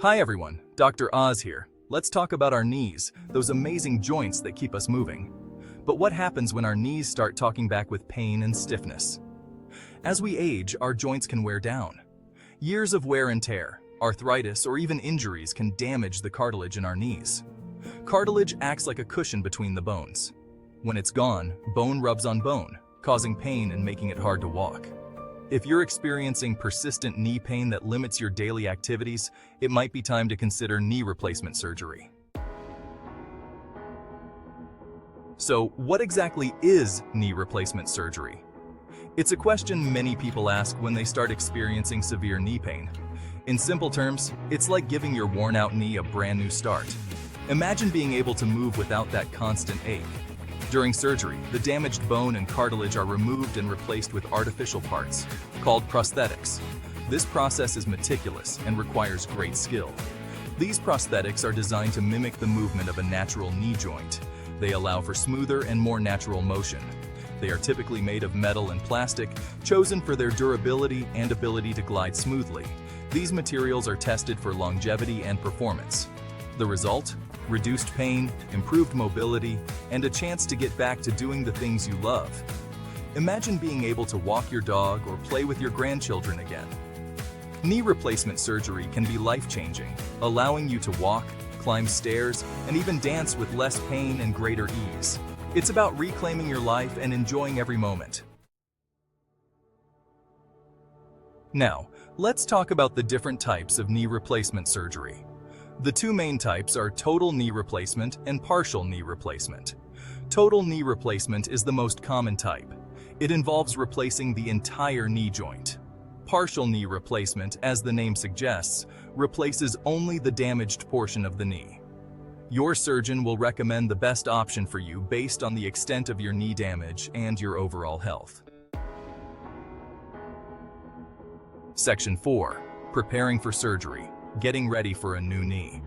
Hi everyone, Dr. Oz here. Let's talk about our knees, those amazing joints that keep us moving. But what happens when our knees start talking back with pain and stiffness? As we age, our joints can wear down. Years of wear and tear, arthritis, or even injuries can damage the cartilage in our knees. Cartilage acts like a cushion between the bones. When it's gone, bone rubs on bone, causing pain and making it hard to walk. If you're experiencing persistent knee pain that limits your daily activities, it might be time to consider knee replacement surgery. So, what exactly is knee replacement surgery? It's a question many people ask when they start experiencing severe knee pain. In simple terms, it's like giving your worn-out knee a brand new start. Imagine being able to move without that constant ache. During surgery, the damaged bone and cartilage are removed and replaced with artificial parts, called prosthetics. This process is meticulous and requires great skill. These prosthetics are designed to mimic the movement of a natural knee joint. They allow for smoother and more natural motion. They are typically made of metal and plastic, chosen for their durability and ability to glide smoothly. These materials are tested for longevity and performance. The result? Reduced pain, improved mobility, and a chance to get back to doing the things you love. Imagine being able to walk your dog or play with your grandchildren again. Knee replacement surgery can be life-changing, allowing you to walk, climb stairs, and even dance with less pain and greater ease. It's about reclaiming your life and enjoying every moment. Now, let's talk about the different types of knee replacement surgery. The two main types are total knee replacement and partial knee replacement. Total knee replacement is the most common type. It involves replacing the entire knee joint. Partial knee replacement, as the name suggests, replaces only the damaged portion of the knee. Your surgeon will recommend the best option for you based on the extent of your knee damage and your overall health. Section 4. Preparing for surgery. Getting ready for a new knee.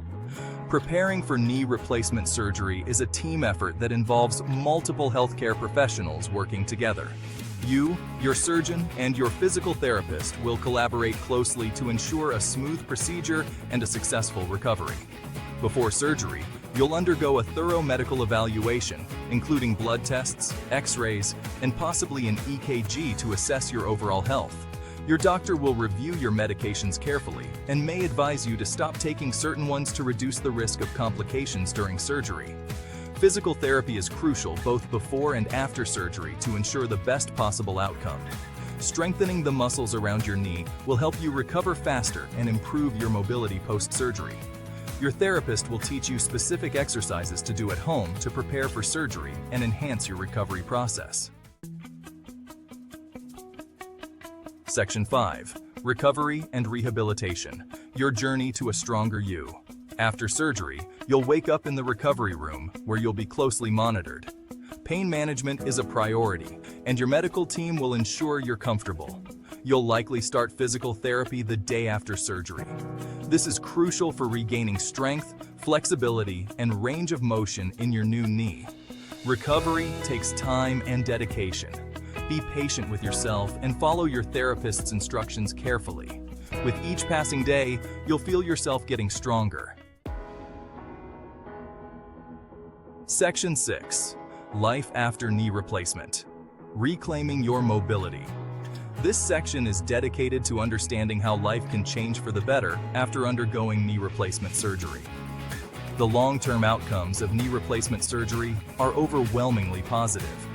Preparing for knee replacement surgery is a team effort that involves multiple healthcare professionals working together. You, your surgeon, and your physical therapist will collaborate closely to ensure a smooth procedure and a successful recovery. Before surgery, you'll undergo a thorough medical evaluation, including blood tests, x-rays, and possibly an EKG to assess your overall health. Your doctor will review your medications carefully and may advise you to stop taking certain ones to reduce the risk of complications during surgery. Physical therapy is crucial both before and after surgery to ensure the best possible outcome. Strengthening the muscles around your knee will help you recover faster and improve your mobility post-surgery. Your therapist will teach you specific exercises to do at home to prepare for surgery and enhance your recovery process. Section 5. Recovery and rehabilitation. Your journey to a stronger you. After surgery, you'll wake up in the recovery room where you'll be closely monitored. Pain management is a priority, and your medical team will ensure you're comfortable. You'll likely start physical therapy the day after surgery. This is crucial for regaining strength, flexibility, and range of motion in your new knee. Recovery takes time and dedication. Be patient with yourself and follow your therapist's instructions carefully. With each passing day, you'll feel yourself getting stronger. Section 6. Life after knee replacement. Reclaiming your mobility. This section is dedicated to understanding how life can change for the better after undergoing knee replacement surgery. The long-term outcomes of knee replacement surgery are overwhelmingly positive.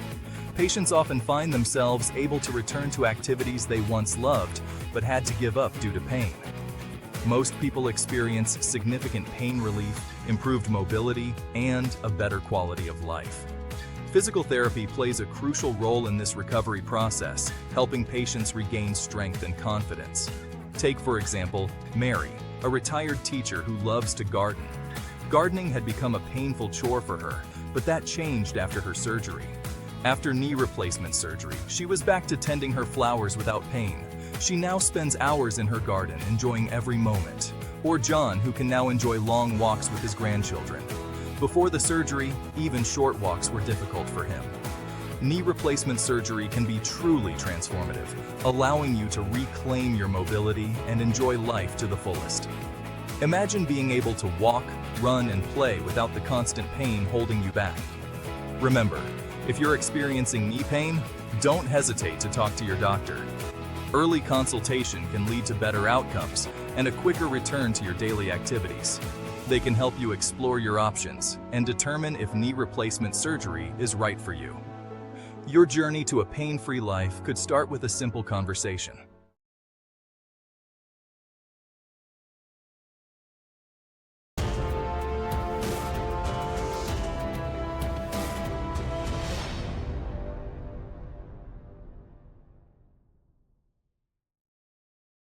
Patients often find themselves able to return to activities they once loved but had to give up due to pain. Most people experience significant pain relief, improved mobility, and a better quality of life. Physical therapy plays a crucial role in this recovery process, helping patients regain strength and confidence. Take, for example, Mary, a retired teacher who loves to garden. Gardening had become a painful chore for her, but that changed after her surgery. After knee replacement surgery, she was back to tending her flowers without pain. She now spends hours in her garden, enjoying every moment. Or John, who can now enjoy long walks with his grandchildren. Before the surgery, even short walks were difficult for him. Knee replacement surgery can be truly transformative, allowing you to reclaim your mobility and enjoy life to the fullest. Imagine being able to walk, run, and play without the constant pain holding you back. Remember, if you're experiencing knee pain, don't hesitate to talk to your doctor. Early consultation can lead to better outcomes and a quicker return to your daily activities. They can help you explore your options and determine if knee replacement surgery is right for you. Your journey to a pain-free life could start with a simple conversation.